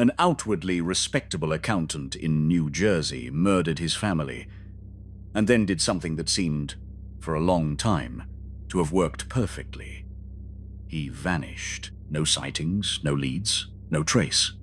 An outwardly respectable accountant in New Jersey murdered his family, and then did something that seemed, for a long time, to have worked perfectly. He vanished. No sightings, no leads, no trace.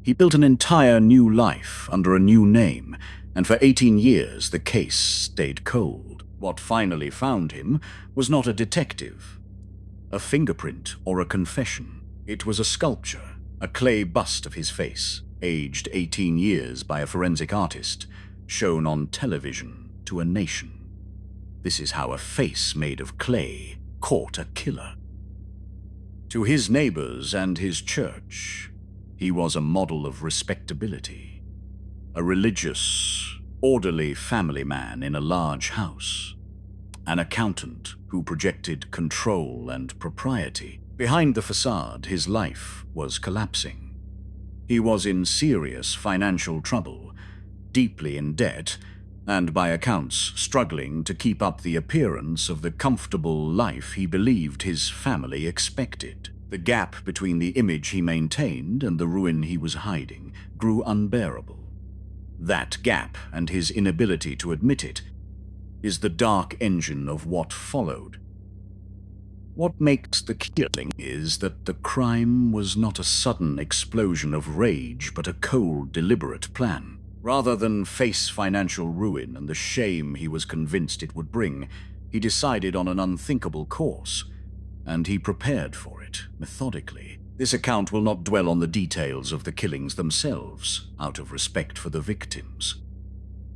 He built an entire new life under a new name, and for 18 years the case stayed cold. What finally found him was not a detective, a fingerprint, or a confession. It was a sculpture, a clay bust of his face, aged 18 years by a forensic artist, shown on television to a nation. This is how a face made of clay caught a killer. To his neighbors and his church, he was a model of respectability, a religious, orderly family man in a large house, an accountant who projected control and propriety. Behind the facade, his life was collapsing. He was in serious financial trouble, deeply in debt, and by accounts struggling to keep up the appearance of the comfortable life he believed his family expected. The gap between the image he maintained and the ruin he was hiding grew unbearable. That gap, and his inability to admit it, is the dark engine of what followed. What makes the killing is that the crime was not a sudden explosion of rage, but a cold, deliberate plan. Rather than face financial ruin and the shame he was convinced it would bring, he decided on an unthinkable course, and he prepared for it methodically. This account will not dwell on the details of the killings themselves, out of respect for the victims,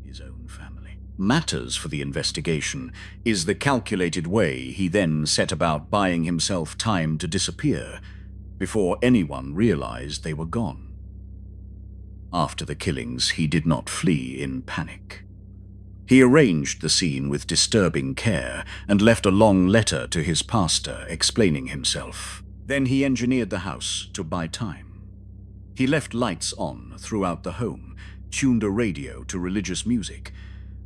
his own family. Matters for the investigation is the calculated way he then set about buying himself time to disappear before anyone realized they were gone. After the killings, he did not flee in panic. He arranged the scene with disturbing care and left a long letter to his pastor explaining himself. Then he engineered the house to buy time. He left lights on throughout the home, tuned a radio to religious music,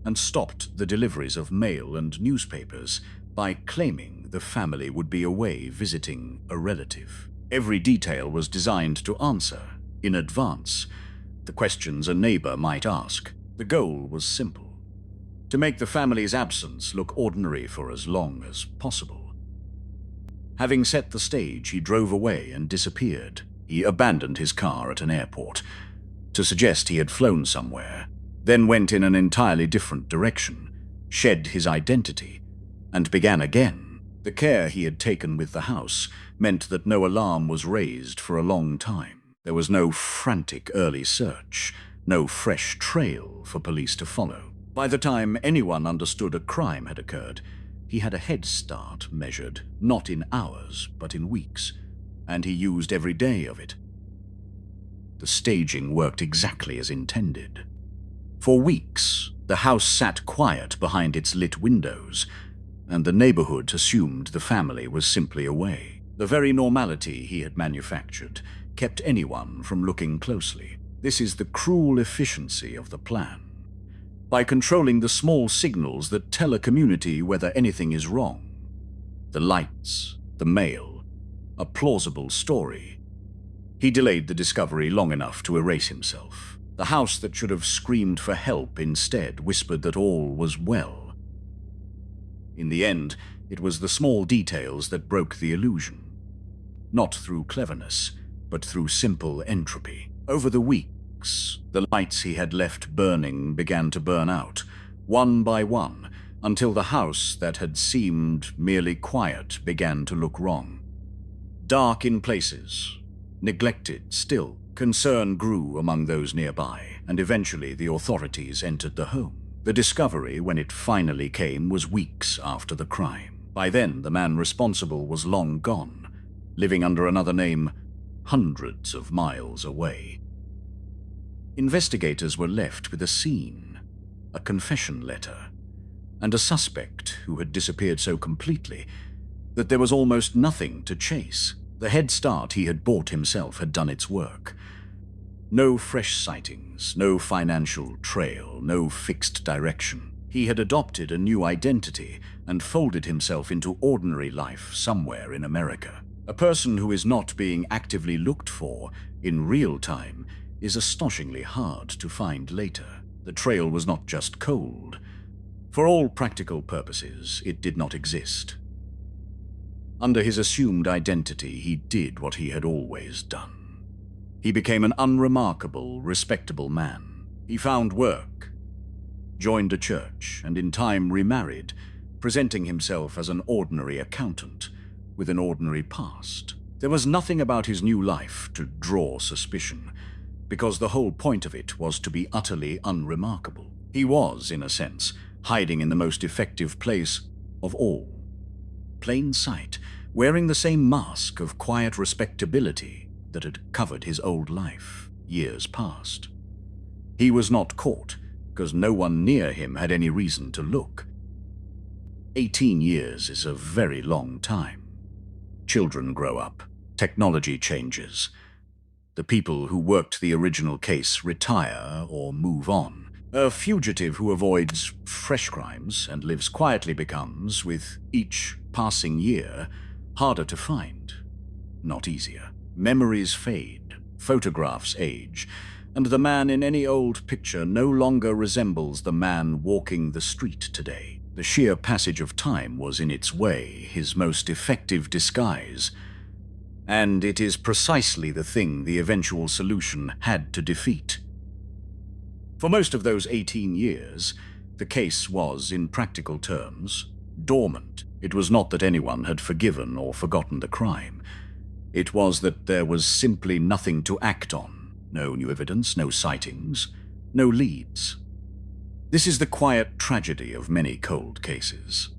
and stopped the deliveries of mail and newspapers by claiming the family would be away visiting a relative. Every detail was designed to answer, in advance, the questions a neighbor might ask. The goal was simple: to make the family's absence look ordinary for as long as possible. Having set the stage, he drove away and disappeared. He abandoned his car at an airport to suggest he had flown somewhere, then went in an entirely different direction, shed his identity, and began again. The care he had taken with the house meant that no alarm was raised for a long time. There was no frantic early search, no fresh trail for police to follow. By the time anyone understood a crime had occurred, he had a head start measured not in hours but in weeks, and he used every day of it. The staging worked exactly as intended. For weeks, the house sat quiet behind its lit windows, and the neighborhood assumed the family was simply away. The very normality he had manufactured kept anyone from looking closely. This is the cruel efficiency of the plan. By controlling the small signals that tell a community whether anything is wrong, the lights, the mail, a plausible story, he delayed the discovery long enough to erase himself. The house that should have screamed for help instead whispered that all was well. In the end, it was the small details that broke the illusion. Not through cleverness, but through simple entropy. Over the weeks, the lights he had left burning began to burn out, one by one, until the house that had seemed merely quiet began to look wrong. Dark in places, neglected still. Concern grew among those nearby, and eventually the authorities entered the home. The discovery, when it finally came, was weeks after the crime. By then, the man responsible was long gone, living under another name hundreds of miles away. Investigators were left with a scene, a confession letter, and a suspect who had disappeared so completely that there was almost nothing to chase. The head start he had bought himself had done its work. No fresh sightings, no financial trail, no fixed direction. He had adopted a new identity and folded himself into ordinary life somewhere in America. A person who is not being actively looked for in real time is astonishingly hard to find later. The trail was not just cold. For all practical purposes, it did not exist. Under his assumed identity, he did what he had always done. He became an unremarkable, respectable man. He found work, joined a church, and in time remarried, presenting himself as an ordinary accountant with an ordinary past. There was nothing about his new life to draw suspicion, because the whole point of it was to be utterly unremarkable. He was, in a sense, hiding in the most effective place of all. Plain sight, wearing the same mask of quiet respectability that had covered his old life years past. He was not caught, because no one near him had any reason to look. 18 years is a very long time. Children grow up, technology changes. The people who worked the original case retire or move on. A fugitive who avoids fresh crimes and lives quietly becomes, with each passing year, harder to find, not easier. Memories fade, photographs age, and the man in any old picture no longer resembles the man walking the street today. The sheer passage of time was in its way his most effective disguise, and it is precisely the thing the eventual solution had to defeat. For most of those 18 years, the case was, in practical terms, dormant. It was not that anyone had forgiven or forgotten the crime. It was that there was simply nothing to act on. No new evidence, no sightings, no leads. This is the quiet tragedy of many cold cases.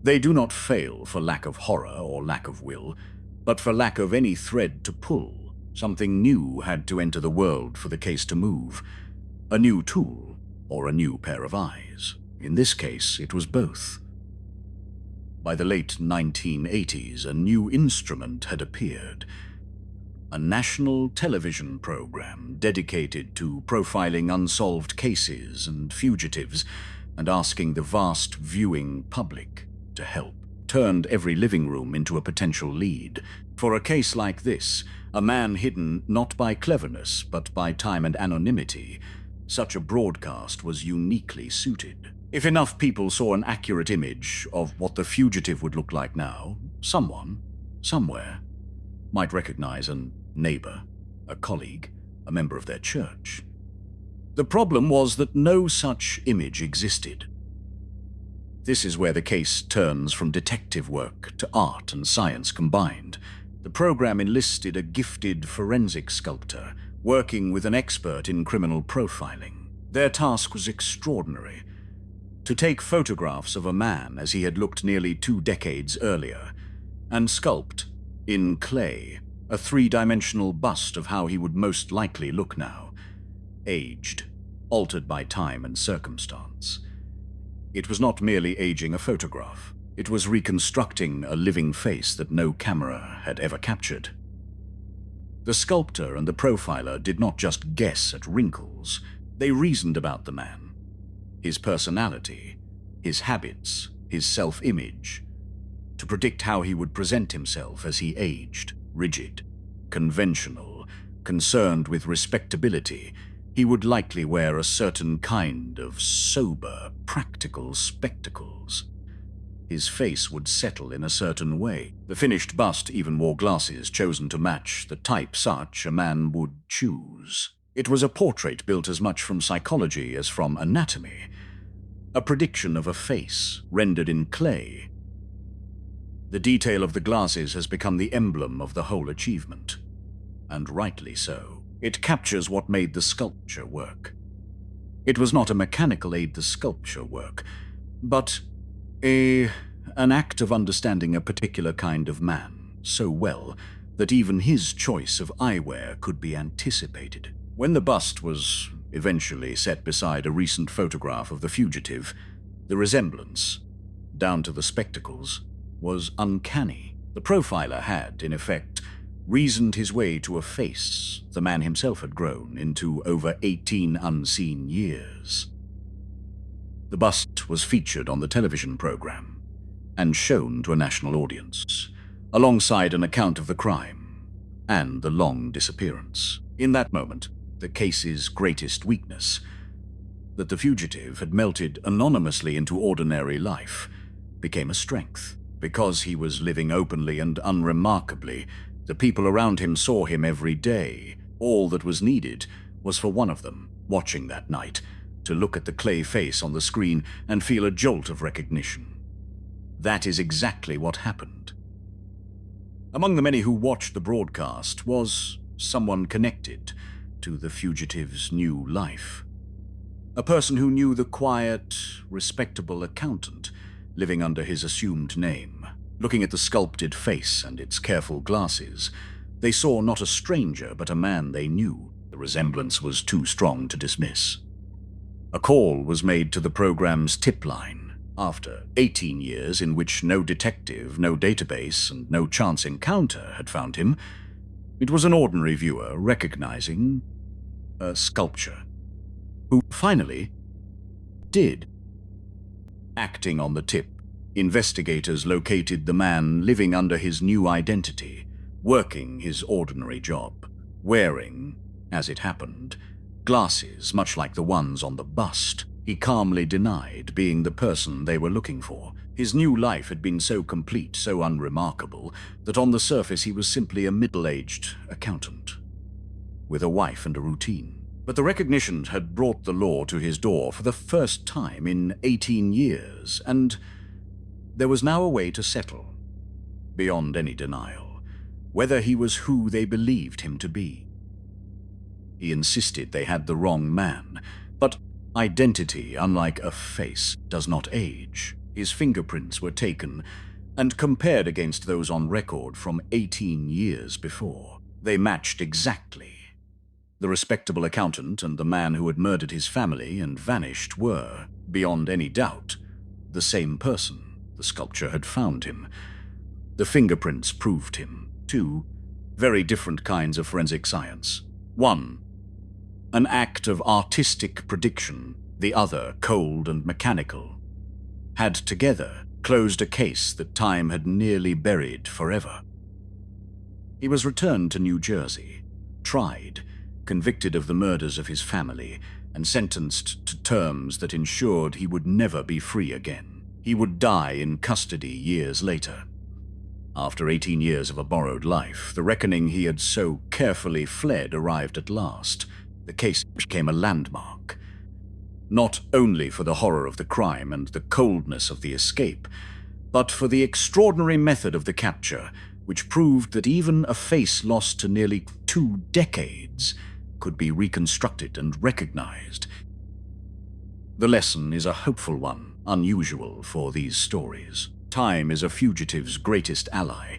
They do not fail for lack of horror or lack of will, but for lack of any thread to pull. Something new had to enter the world for the case to move. A new tool or a new pair of eyes. In this case, it was both. By the late 1980s, a new instrument had appeared. A national television program dedicated to profiling unsolved cases and fugitives and asking the vast viewing public to help. Turned every living room into a potential lead. For a case like this, a man hidden not by cleverness but by time and anonymity, such a broadcast was uniquely suited. If enough people saw an accurate image of what the fugitive would look like now, someone, somewhere, might recognize a neighbor, a colleague, a member of their church. The problem was that no such image existed. This is where the case turns from detective work to art and science combined. The program enlisted a gifted forensic sculptor working with an expert in criminal profiling. Their task was extraordinary: to take photographs of a man as he had looked nearly 2 decades earlier, and sculpt, in clay, a 3-dimensional bust of how he would most likely look now, aged, altered by time and circumstance. It was not merely aging a photograph. It was reconstructing a living face that no camera had ever captured. The sculptor and the profiler did not just guess at wrinkles. They reasoned about the man, his personality, his habits, his self-image, to predict how he would present himself as he aged. Rigid, conventional, concerned with respectability, he would likely wear a certain kind of sober, practical spectacles. His face would settle in a certain way. The finished bust even wore glasses chosen to match the type such a man would choose. It was a portrait built as much from psychology as from anatomy, a prediction of a face rendered in clay. The detail of the glasses has become the emblem of the whole achievement, and rightly so. It captures what made the sculpture work. It was not a mechanical aid to sculpture work, but an act of understanding a particular kind of man so well that even his choice of eyewear could be anticipated. When the bust was eventually set beside a recent photograph of the fugitive, the resemblance, down to the spectacles, was uncanny. The profiler had, in effect, reasoned his way to a face the man himself had grown into over 18 unseen years. The bust was featured on the television program and shown to a national audience. alongside an account of the crime and the long disappearance. In that moment, the case's greatest weakness, that the fugitive had melted anonymously into ordinary life, became a strength. Because he was living openly and unremarkably, the people around him saw him every day. All that was needed was for one of them, watching that night, to look at the clay face on the screen and feel a jolt of recognition. That is exactly what happened. Among the many who watched the broadcast was someone connected to the fugitive's new life. A person who knew the quiet, respectable accountant living under his assumed name. Looking at the sculpted face and its careful glasses, they saw not a stranger but a man they knew. The resemblance was too strong to dismiss. A call was made to the program's tip line. After 18 years in which no detective, no database, and no chance encounter had found him, it was an ordinary viewer recognizing a sculpture, who finally did. Acting on the tip, investigators located the man living under his new identity, working his ordinary job, wearing, as it happened, glasses much like the ones on the bust. He calmly denied being the person they were looking for. His new life had been so complete, so unremarkable, that on the surface he was simply a middle-aged accountant, with a wife and a routine. But the recognition had brought the law to his door for the first time in 18 years, and there was now a way to settle, beyond any denial, whether he was who they believed him to be. He insisted they had the wrong man, but identity, unlike a face, does not age. His fingerprints were taken and compared against those on record from 18 years before. They matched exactly. The respectable accountant and the man who had murdered his family and vanished were, beyond any doubt, the same person. The sculpture had found him. The fingerprints proved him. Two very different kinds of forensic science. One, an act of artistic prediction, the other cold and mechanical, had together closed a case that time had nearly buried forever. He was returned to New Jersey, tried, convicted of the murders of his family, and sentenced to terms that ensured he would never be free again. He would die in custody years later. After 18 years of a borrowed life, the reckoning he had so carefully fled arrived at last. The case became a landmark, not only for the horror of the crime and the coldness of the escape, but for the extraordinary method of the capture, which proved that even a face lost to nearly 2 decades could be reconstructed and recognized. The lesson is a hopeful one, unusual for these stories. Time is a fugitive's greatest ally.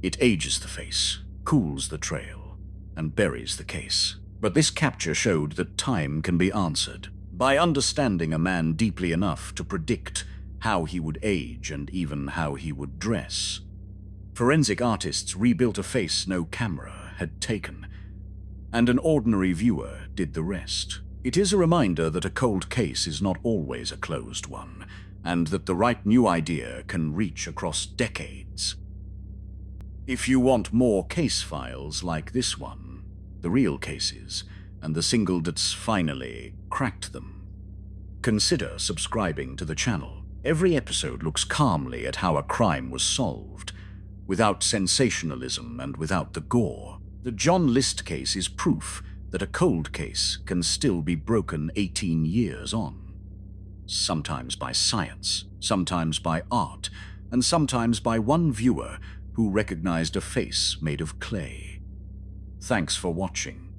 It ages the face, cools the trail, and buries the case. But this capture showed that time can be answered by understanding a man deeply enough to predict how he would age and even how he would dress. Forensic artists rebuilt a face no camera had taken, and an ordinary viewer did the rest. It is a reminder that a cold case is not always a closed one, and that the right new idea can reach across decades. If you want more case files like this one, the real cases, and the single that's finally cracked them, consider subscribing to the channel. Every episode looks calmly at how a crime was solved, without sensationalism and without the gore. The Johnlist case is proof that a cold case can still be broken 18 years on. Sometimes by science, sometimes by art, and sometimes by one viewer who recognized a face made of clay. Thanks for watching.